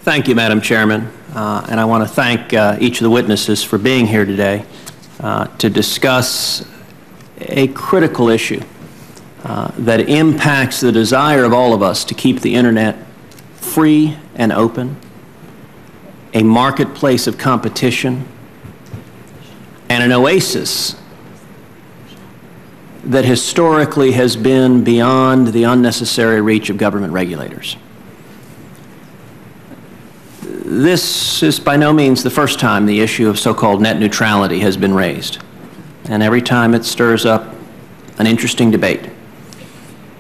Thank you, Madam Chairman, and I want to thank each of the witnesses for being here today to discuss a critical issue that impacts the desire of all of us to keep the Internet free and open, a marketplace of competition, and an oasis that historically has been beyond the unnecessary reach of government regulators. This is by no means the first time the issue of so-called net neutrality has been raised, and every time it stirs up an interesting debate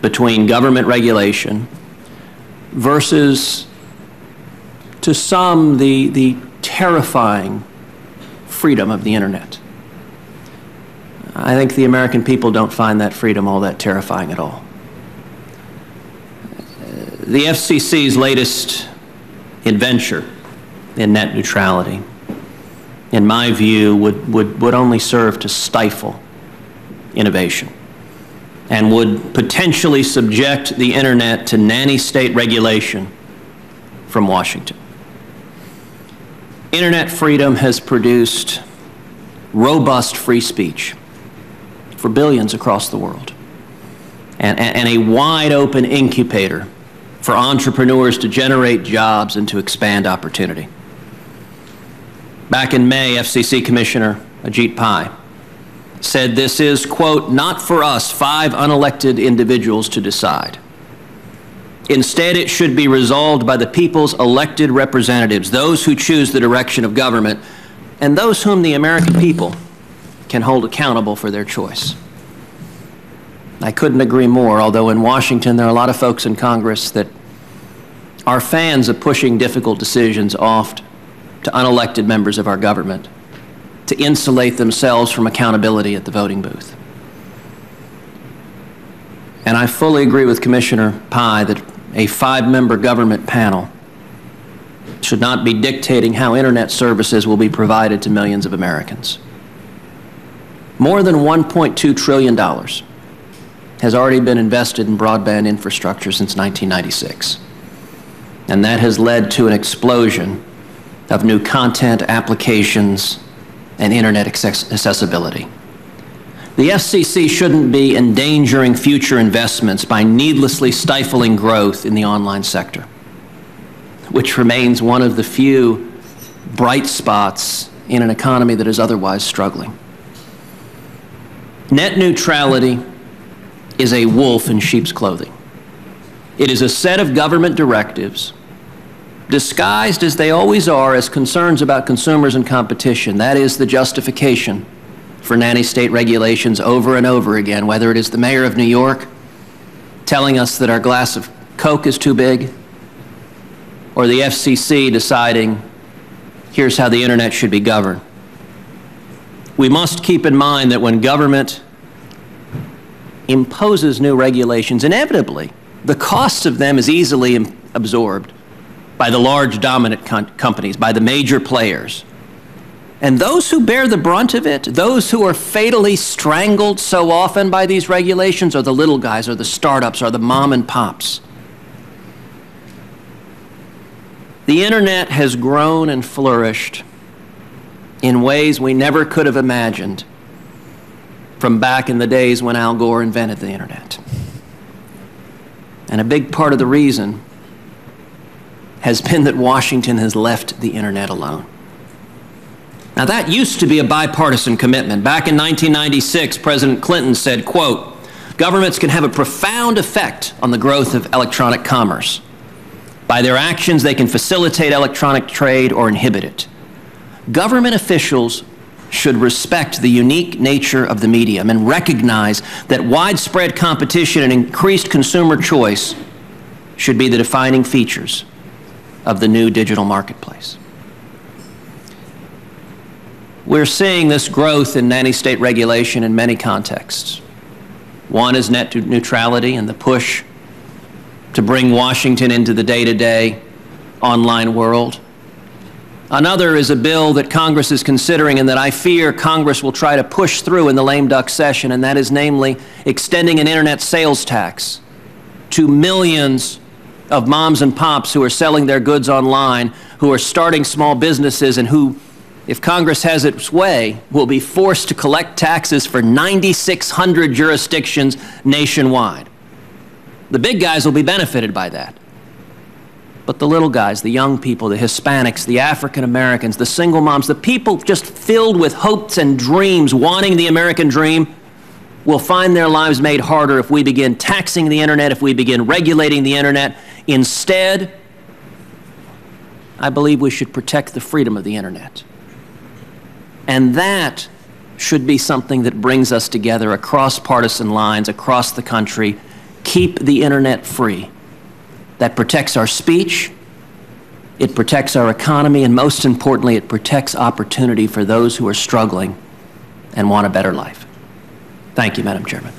between government regulation versus, to some, the terrifying freedom of the Internet. I think the American people don't find that freedom all that terrifying at all. The FCC's latest adventure in net neutrality, in my view, would only serve to stifle innovation and would potentially subject the Internet to nanny state regulation from Washington. Internet freedom has produced robust free speech for billions across the world, and a wide open incubator for entrepreneurs to generate jobs and to expand opportunity. Back in May, FCC Commissioner Ajit Pai said this is, quote, "not for us 5 unelected individuals to decide. Instead, it should be resolved by the people's elected representatives, those who choose the direction of government, and those whom the American people can hold accountable for their choice." I couldn't agree more, although in Washington there are a lot of folks in Congress that are fans of pushing difficult decisions off to unelected members of our government to insulate themselves from accountability at the voting booth. And I fully agree with Commissioner Pai that a 5-member government panel should not be dictating how Internet services will be provided to millions of Americans. More than $1.2 trillion has already been invested in broadband infrastructure since 1996. And that has led to an explosion of new content, applications, and Internet accessibility. The FCC shouldn't be endangering future investments by needlessly stifling growth in the online sector, which remains one of the few bright spots in an economy that is otherwise struggling. Net neutrality is a wolf in sheep's clothing. It is a set of government directives disguised, as they always are, as concerns about consumers and competition. That is the justification for nanny state regulations over and over again, whether it is the mayor of New York telling us that our glass of Coke is too big, or the FCC deciding here's how the Internet should be governed. We must keep in mind that when government imposes new regulations, inevitably the cost of them is easily absorbed by the large dominant companies, by the major players. And those who bear the brunt of it, those who are fatally strangled so often by these regulations, are the little guys, are the startups, are the mom and pops. The Internet has grown and flourished in ways we never could have imagined from back in the days when Al Gore invented the Internet. And a big part of the reason has been that Washington has left the Internet alone. Now, that used to be a bipartisan commitment. Back in 1996, President Clinton said, quote, "Governments can have a profound effect on the growth of electronic commerce. By their actions, they can facilitate electronic trade or inhibit it. Government officials should respect the unique nature of the medium and recognize that widespread competition and increased consumer choice should be the defining features of the new digital marketplace." We're seeing this growth in nanny state regulation in many contexts. One is net neutrality and the push to bring Washington into the day-to-day online world. Another is a bill that Congress is considering and that I fear Congress will try to push through in the lame duck session, and that is namely extending an Internet sales tax to millions of moms and pops who are selling their goods online, who are starting small businesses, and who, if Congress has its way, will be forced to collect taxes for 9,600 jurisdictions nationwide. The big guys will be benefited by that. But the little guys, the young people, the Hispanics, the African Americans, the single moms, the people just filled with hopes and dreams, wanting the American dream, will find their lives made harder if we begin taxing the internet, if we begin regulating the internet. Instead, I believe we should protect the freedom of the internet. And that should be something that brings us together across partisan lines, across the country. Keep the internet free. That protects our speech, it protects our economy, and most importantly, it protects opportunity for those who are struggling and want a better life. Thank you, Madam Chairman.